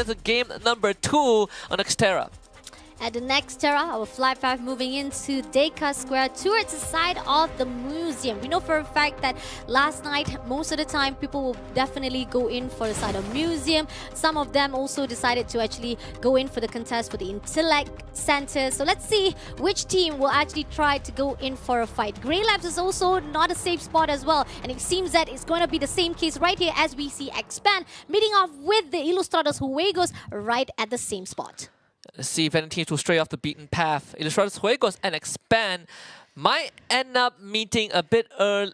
into game number 2 on Xterra. At the next Terra, our Fly 5 moving into Deka Square towards the side of the museum. We know for a fact that last night, most of the time, people will definitely go in for the side of museum. Some of them also decided to actually go in for the contest for the Intellect Center. So let's see which team will actually try to go in for a fight. Grey Labs is also not a safe spot as well. And it seems that it's going to be the same case right here as we see Expand meeting off with the Ilustrados Juegos right at the same spot. Let's see if any teams will stray off the beaten path. Ilustrados Juegos and Expand might end up meeting a bit earlier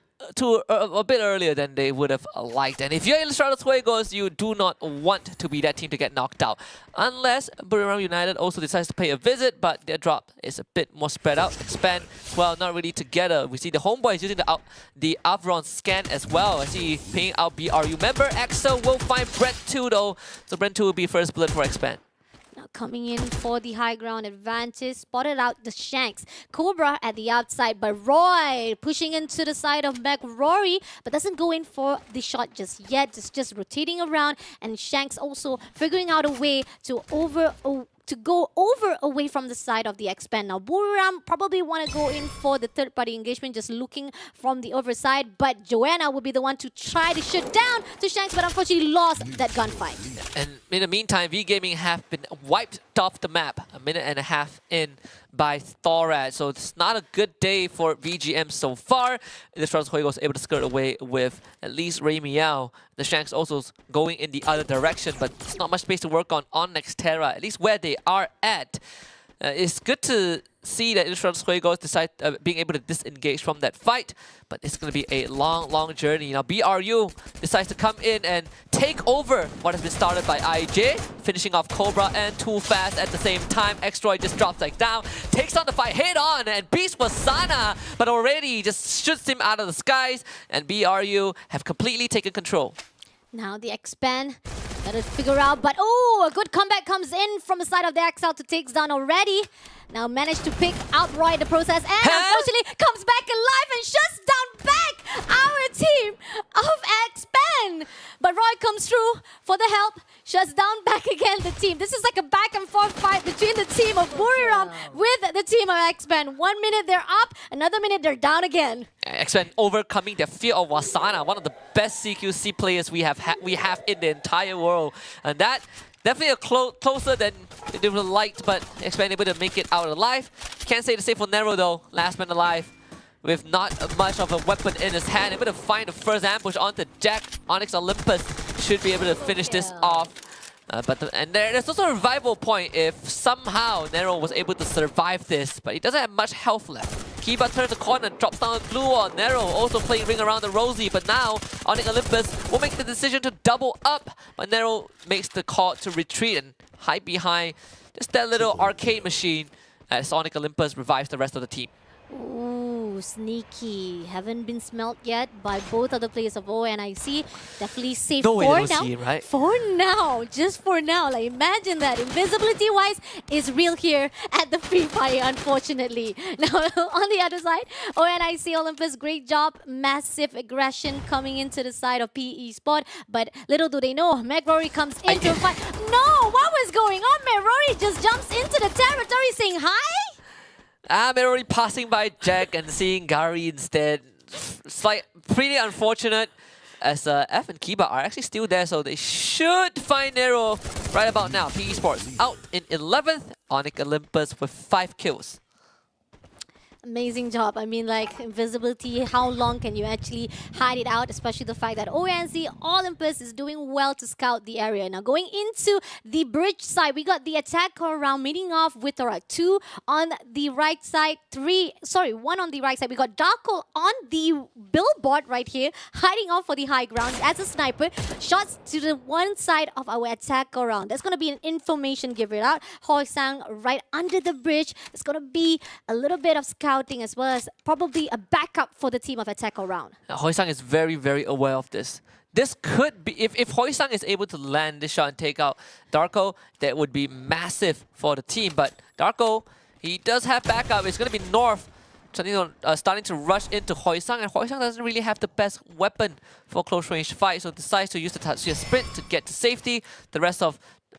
than they would have liked. And if you're Ilustrados Juegos, you do not want to be that team to get knocked out. Unless Buriram United also decides to pay a visit, but their drop is a bit more spread out. Expand, well, not really together. We see the homeboys using the Avron scan as well. I see paying out BRU. Remember, Axel will find Brent 2 though. So Brent 2 will be first blood for Expand. Now coming in for the high ground advantage, spotted out the Shanks. Cobra at the outside, but Roy pushing into the side of McRory, but doesn't go in for the shot just yet. Just rotating around, and Shanks also figuring out a way to go over away from the side of the Expand. Now, Buriram probably want to go in for the third-party engagement, just looking from the overside, but Joanna will be the one to try to shoot down to Shanks, but unfortunately lost that gunfight. And in the meantime, V-Gaming have been wiped off the map a minute and a half in by Thorad. So it's not a good day for VGM so far. The Ilustrados Juegos able to skirt away with at least Ray Miao. The Shanks also going in the other direction, but there's not much space to work on Nexterra, at least where they are at. It's good to see that Ilustrados Juegos decide being able to disengage from that fight, but it's going to be a long journey. Now BRU decides to come in and take over what has been started by IJ, finishing off Cobra and Too Fast at the same time. Xtroid just drops like down, takes on the fight head on, and beats Wasana, but already just shoots him out of the skies, and BRU have completely taken control. Now the Expand, gotta figure out, but oh, a good comeback comes in from the side of the XL to takes down already. Now managed to pick out Roy in the process, and unfortunately comes back alive and shuts down back our team of Expand. But Roy comes through for the help, shuts down back again the team. This is like a back and forth fight between the team of Buriram with the team of Expand. 1 minute they're up, another minute they're down again. Expand overcoming their fear of Wasana, one of the best CQC players we have in the entire world, and that definitely closer than they would have liked, but Expand able to make it out alive. Can't say the same for Nero though, last man alive, with not much of a weapon in his hand, able to find the first ambush onto Jack. Onyx Olympus should be able to finish this off. And there's also a revival point if somehow Nero was able to survive this, but he doesn't have much health left. Kiba turns the corner, drops down a glue on Nero, also playing ring around the Rosie, but now Onyx Olympus will make the decision to double up, but Nero makes the call to retreat and hide behind just that little arcade machine as Onyx Olympus revives the rest of the team. Ooh, sneaky. Haven't been smelt yet by both of the players of ONIC. Definitely safe No way for to now. see, right? For now, just for now. Like imagine that. Invisibility-wise is real here at the Free Fire, unfortunately. Now on the other side, ONIC Olympus, great job. Massive aggression coming into the side of PE Sport. But little do they know, McRory comes into a fight. No, what was going on? McRory just jumps into the territory saying hi? I'm already passing by Jack and seeing Gary instead. Pretty unfortunate, as F and Kiba are actually still there, so they should find Nero right about now. PE Sports out in 11th, Onyx Olympus with 5 kills. Amazing job. I mean, like, invisibility, how long can you actually hide it out? Especially the fact that ONC Olympus is doing well to scout the area. Now, going into the bridge side, we got the attack around meeting off with our 2 on the right side, 1 on the right side. We got Darko on the billboard right here, hiding off for the high ground as a sniper. Shots to the one side of our attack around. That's going to be an information giver out. Hoi Sang right under the bridge. It's going to be a little bit of scout as well as probably a backup for the team of attack around. Hoi Sang is very aware of this. This could be, if Hoi Sang is able to land this shot and take out Darko, that would be massive for the team. But Darko, he does have backup. It's going to be North starting to rush into Hoi Sang, and Hoi Sang doesn't really have the best weapon for close range fight, so decides to use the Tatsuya sprint to get to safety. The rest of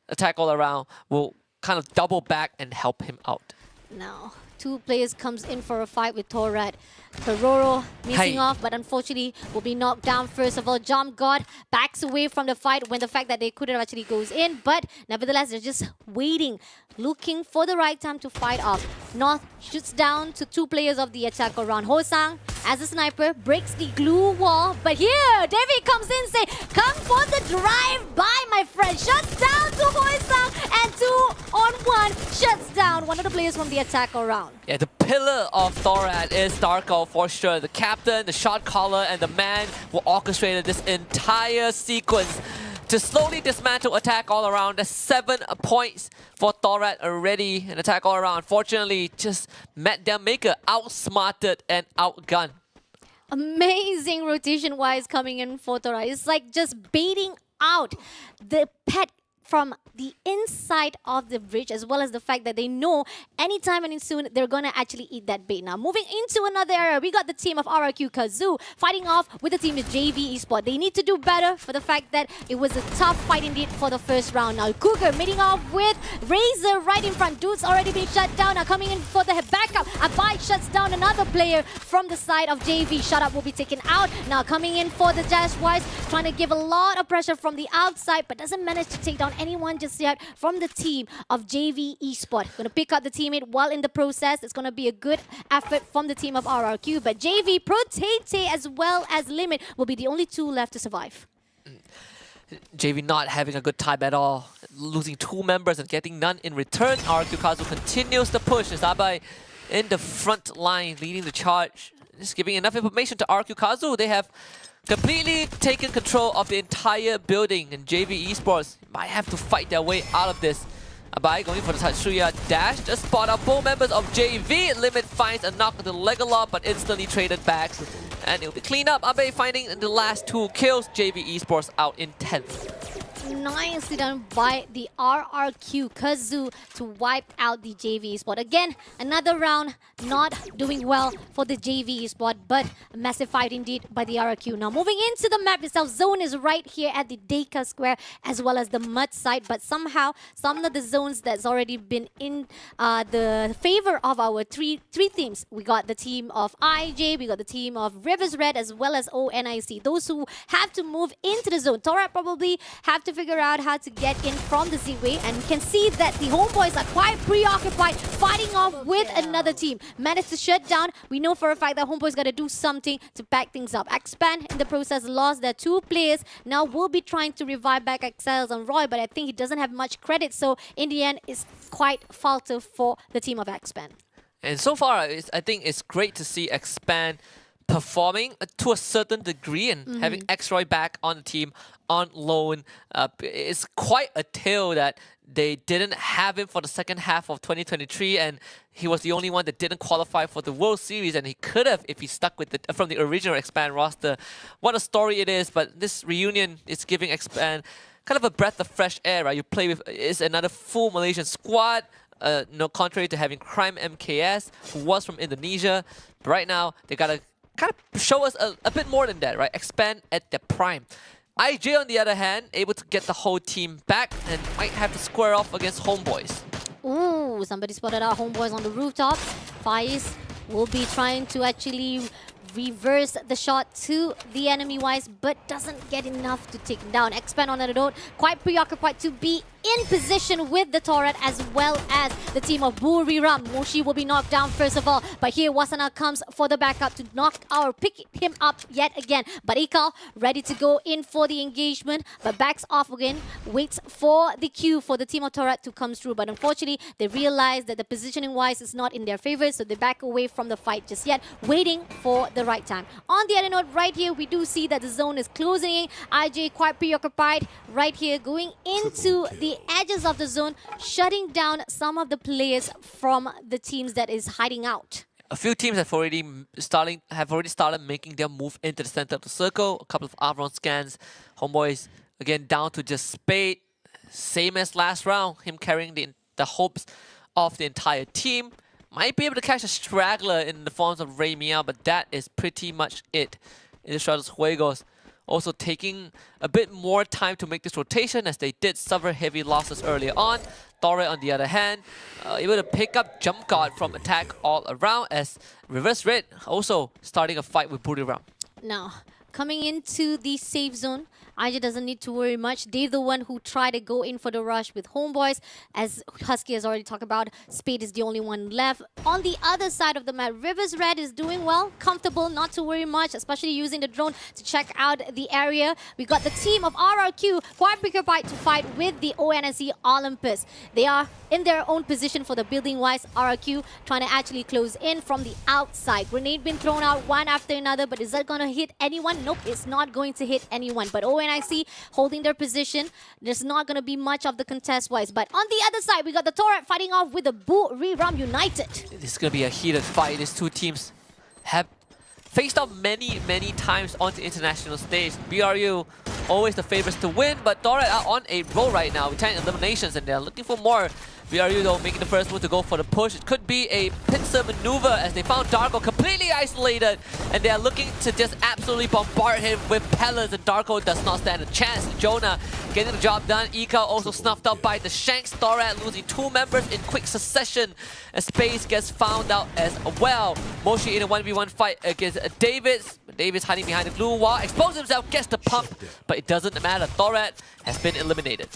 attack all around will kind of double back and help him out. Now, two players comes in for a fight with Torad. Peroro missing off, but unfortunately will be knocked down first of all. Jump God backs away from the fight when the fact that they couldn't actually goes in, but nevertheless they're just waiting, looking for the right time to fight off. North shoots down to two players of the attack around. Hosang, as a sniper, breaks the glue wall, but here David comes in, say, come for the drive-by, my friend. Shuts down to Hosang, and 2-on-1 shuts down one of the players from the attack around. Yeah, the pillar of Thorad is Darko for sure. The captain, the shot caller, and the man who orchestrated this entire sequence to slowly dismantle attack all around. There's 7 points for Thorad already. An attack all around. Fortunately, just met their maker, outsmarted and outgunned. Amazing rotation-wise coming in for Torad. It's like just baiting out the pet from the inside of the bridge, as well as the fact that they know anytime and soon they're gonna actually eat that bait. Now, moving into another area, we got the team of RRQ Kazoo fighting off with the team of JV Esports. They need to do better for the fact that it was a tough fight indeed for the first round. Now, Cougar meeting off with Razor right in front. Dude's already been shut down. Now, coming in for the backup. Abai shuts down another player from the side of JV. Shut up will be taken out. Now, coming in for the Dash Wise, trying to give a lot of pressure from the outside, but doesn't manage to take down anyone just yet from the team of JV Esports. Going to pick up the teammate while in the process. It's going to be a good effort from the team of RRQ, but JV, Protete, as well as Limit will be the only two left to survive. JV not having a good time at all, losing 2 members and getting none in return. RRQ Kazu continues the push. Is Abai in the front line leading the charge, just giving enough information to RRQ Kazu. They have completely taken control of the entire building, and JV Esports might have to fight their way out of this. Abai going for the Tatsuya dash, just spot out both members of JV. Limit finds a knock on the Legola, but instantly traded back. And it'll be cleaned up. Abai finding the last 2 kills. JV Esports out in 10th. Nicely done by the RRQ Kazoo to wipe out the JV Esports. Again, another round not doing well for the JV Esports, but a massive fight indeed by the RRQ. Now moving into the map itself, zone is right here at the Deka Square as well as the mud side, but somehow some of the zones that's already been in the favor of our three teams. We got the team of IJ, we got the team of Rivers Red as well as ONIC. Those who have to move into the zone. Torad probably have to figure out how to get in from the Z-Way, and we can see that the homeboys are quite preoccupied fighting off with another team. Managed to shut down. We know for a fact that homeboys got to do something to back things up. Expand in the process lost their 2 players. Now we'll be trying to revive back Excels and Roy, but I think he doesn't have much credit, so in the end it's quite falter for the team of Expand. And so far, I think it's great to see Expand performing to a certain degree and having X-Roy back on the team on loan. It's quite a tale that they didn't have him for the second half of 2023, and he was the only one that didn't qualify for the World Series, and he could have if he stuck with from the original Expand roster. What a story it is, but this reunion is giving Expand kind of a breath of fresh air, right? You play with is another full Malaysian squad. No, contrary to having Crime MKS, who was from Indonesia. But right now, they gotta kind of show us a bit more than that, right? Expand at their prime. IJ, on the other hand, able to get the whole team back and might have to square off against Homeboys. Ooh, somebody spotted out Homeboys on the rooftop. Faiz will be trying to actually reverse the shot to the enemy wise, but doesn't get enough to take him down. Expand on the note, quite preoccupied to be in position with the Torad as well as the team of Buriram. Moshi will be knocked down first of all, but here Wasana comes for the backup to pick him up yet again. But Ikal ready to go in for the engagement, but backs off again, waits for the cue for the team of Torad to come through. But unfortunately, they realize that the positioning wise is not in their favor, so they back away from the fight just yet, waiting for the right time. On the other note, right here, we do see that the zone is closing in. IJ quite preoccupied right here, going into the edges of the zone, shutting down some of the players from the teams that is hiding out. A few teams have already started making their move into the center of the circle. A couple of Avron scans. Homeboys again down to just Spade. Same as last round, him carrying the hopes of the entire team. Might be able to catch a straggler in the forms of Ray Mia, but that is pretty much it in the Stratos Juegos. also taking a bit more time to make this rotation as they did suffer heavy losses earlier on. Torret, on the other hand, able to pick up jump guard from attack all around as Reverse Red also starting a fight with Buriram. Now, coming into the safe zone, IJ doesn't need to worry much. They're the one who try to go in for the rush with Homeboys. As Husky has already talked about, Spade is the only one left. On the other side of the map, Rivers Red is doing well, comfortable, not to worry much, especially using the drone to check out the area. We got the team of RRQ quite preoccupied to fight with the ONSC Olympus. They are in their own position for the building-wise. RRQ trying to actually close in from the outside. Grenade been thrown out one after another, but is that going to hit anyone? Nope, it's not going to hit anyone. But ONIC holding their position. There's not going to be much of the contest-wise. But on the other side, we got the Torret fighting off with the Buriram United. This is going to be a heated fight. These two teams have faced off many times on the international stage. BRU always the favorites to win, but Torret are on a roll right now with 10 eliminations and they're looking for more. BRU though making the first move to go for the push. It could be a pincer maneuver as they found Darko completely isolated and they are looking to just absolutely bombard him with pellets, and Darko does not stand a chance. Jonah getting the job done. Ika also snuffed out by the Shanks. Torret losing 2 members in quick succession as Space gets found out as well. Moshi in a 1v1 fight against Davids. Davids hiding behind the blue wall, exposes himself, gets the pump, but it doesn't matter. Torret has been eliminated.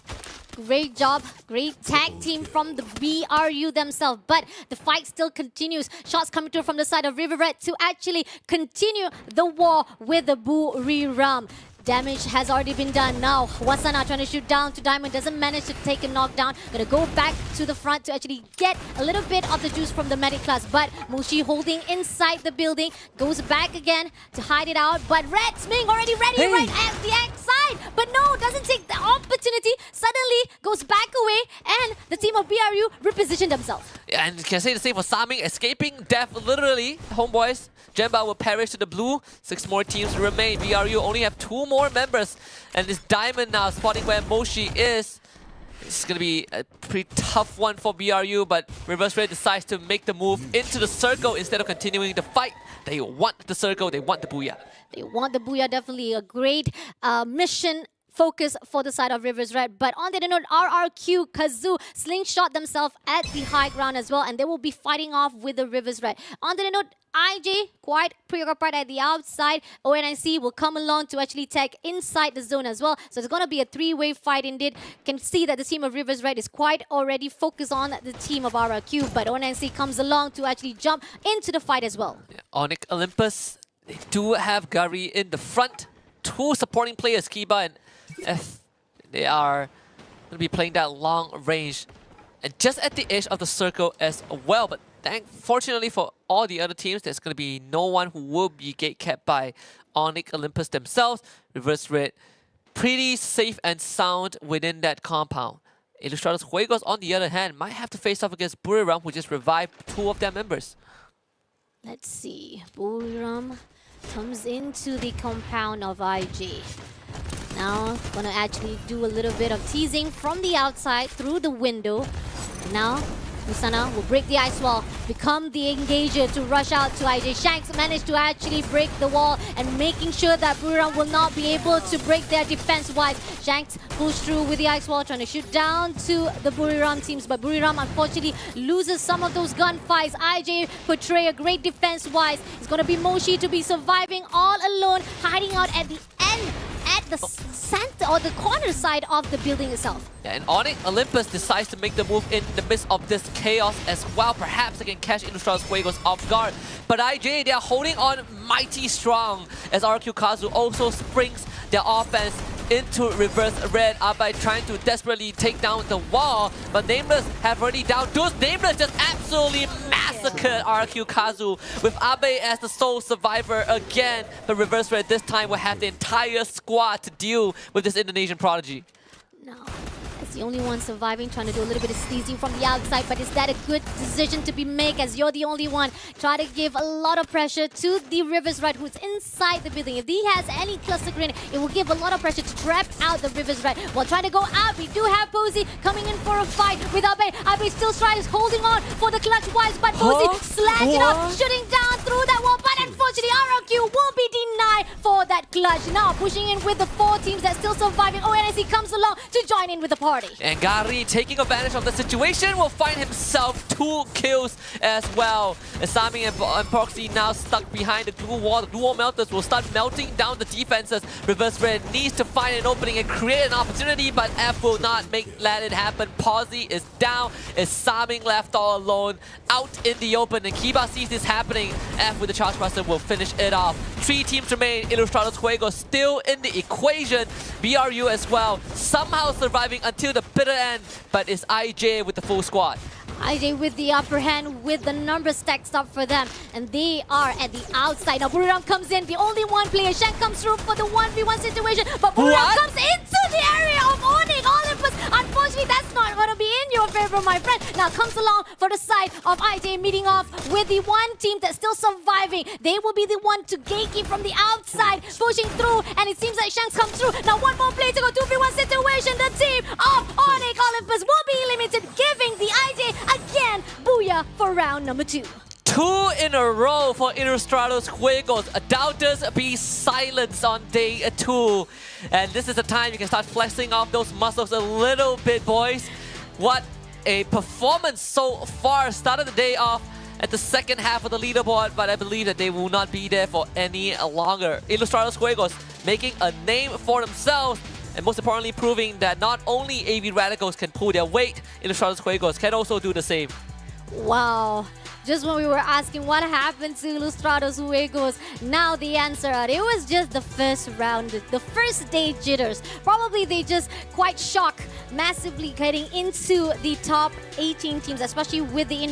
Great job, great tag team from the BRU themselves, but the fight still continues. Shots coming through from the side of River Red to actually continue the war with the Buriram. Damage has already been done. Now, Wasana trying to shoot down to Diamond, doesn't manage to take a knockdown. Gonna go back to the front to actually get a little bit of the juice from the medic class. But Mushi holding inside the building, goes back again to hide it out. But Red Sming already ready right at the side. But no, doesn't take the opportunity. Suddenly goes back away, and the team of BRU reposition themselves. Yeah, and can say the same for Saming, escaping death literally. Homeboys, Jemba will perish to the blue. 6 more teams remain. BRU only have 2 more members. And this Diamond now spotting where Moshi is. It's going to be a pretty tough one for BRU, but Reverse Red decides to make the move into the circle instead of continuing the fight. They want the circle, they want the booyah. They want the booyah, definitely a great mission focus for the side of Rivers Red. But on the other note, RRQ, Kazoo, slingshot themselves at the high ground as well, and they will be fighting off with the Rivers Red. On the other note, IJ quite preoccupied at the outside. ONIC will come along to actually tag inside the zone as well. So it's going to be a 3-way fight indeed. Can see that the team of Rivers Red is quite already focused on the team of RRQ, but ONIC comes along to actually jump into the fight as well. Yeah, Onyx Olympus, they do have Gary in the front. 2 supporting players, Kiba and F. They are going to be playing that long range and just at the edge of the circle as well. But fortunately for all the other teams, there's going to be no one who will be gate-kept by Onyx Olympus themselves. Reverse Red, pretty safe and sound within that compound. Ilustrados Juegos, on the other hand, might have to face off against Buriram, who just revived 2 of their members. Let's see. Buriram comes into the compound of IG. Now, gonna actually do a little bit of teasing from the outside through the window. Now, Musana will break the ice wall, become the engager to rush out to IJ. Shanks managed to actually break the wall and making sure that Buriram will not be able to break their defense-wise. Shanks pulls through with the ice wall, trying to shoot down to the Buriram teams, but Buriram unfortunately loses some of those gunfights. IJ portray a great defense-wise. It's gonna be Moshi to be surviving all alone, hiding out at the end, at the center or the corner side of the building itself. Yeah, and Onyx Olympus decides to make the move in the midst of this chaos as well. Perhaps they can catch Ilustrados Juegos off guard. But IJ, they are holding on mighty strong as RQ Kazu also springs their offense into Reverse Red by trying to desperately take down the wall. But Nameless have already down. Those Nameless just absolutely massacred RQ Kazu with Abe as the sole survivor again. But Reverse Red this time will have the entire squad to deal with this Indonesian prodigy. No. It's the only one surviving, trying to do a little bit of sneezing from the outside, but is that a good decision to be made as you're the only one? Try to give a lot of pressure to the Rivers Red who's inside the building. If he has any cluster grenade, it will give a lot of pressure to trap out the Rivers Red. While trying to go out, we do have Posey coming in for a fight with Abe. Abe still tries holding on for the clutch wise, but Posey slash it off, shooting down through that wall, but unfortunately RRQ will be denied for that clutch. Now pushing in with the 4 teams that's still surviving. ONSC comes along to join in with the party. And Gary, taking advantage of the situation, will find himself 2 kills as well. Asami and Proxy now stuck behind the dual wall. The dual melters will start melting down the defenses. Reverse Red needs to find an opening and create an opportunity, but F will not let it happen. Posy is down. Asami left all alone out in the open, and Kiba sees this happening. F with the Charge Buster will finish it off. 3 teams remain. Ilustrados Juegos still in the equation. BRU as well, somehow surviving until the bitter end, but it's IJ with the full squad. IJ with the upper hand with the numbers stacked up for them, and they are at the outside. Now Buriram comes in, the only one player. Shank comes through for the 1v1 situation, but Buriram comes into the area of owning Olympus. Unfortunately, that's not going to be in your favor, my friend. Now comes along for the side of IJ, meeting off with the one team that's still surviving. They will be the one to gatekeep from the outside, pushing through, and it seems like Shanks comes through. Now one more play to go, 2v1 situation. The team of Onyx Olympus will be eliminated, giving the IJ again booyah for round number 2. 2 in a row for Ilustrados Juegos. Doubters be silenced on day 2. And this is the time you can start flexing off those muscles a little bit, boys. What a performance so far. Started the day off at the second half of the leaderboard, but I believe that they will not be there for any longer. Ilustrados Juegos making a name for themselves, and most importantly proving that not only AV Radicals can pull their weight, Ilustrados Juegos can also do the same. Wow. Just when we were asking what happened to Ilustrados Juegos, now the answer out. It was just the first round, the first day jitters. Probably they just quite shocked, massively getting into the top 18 teams, especially with the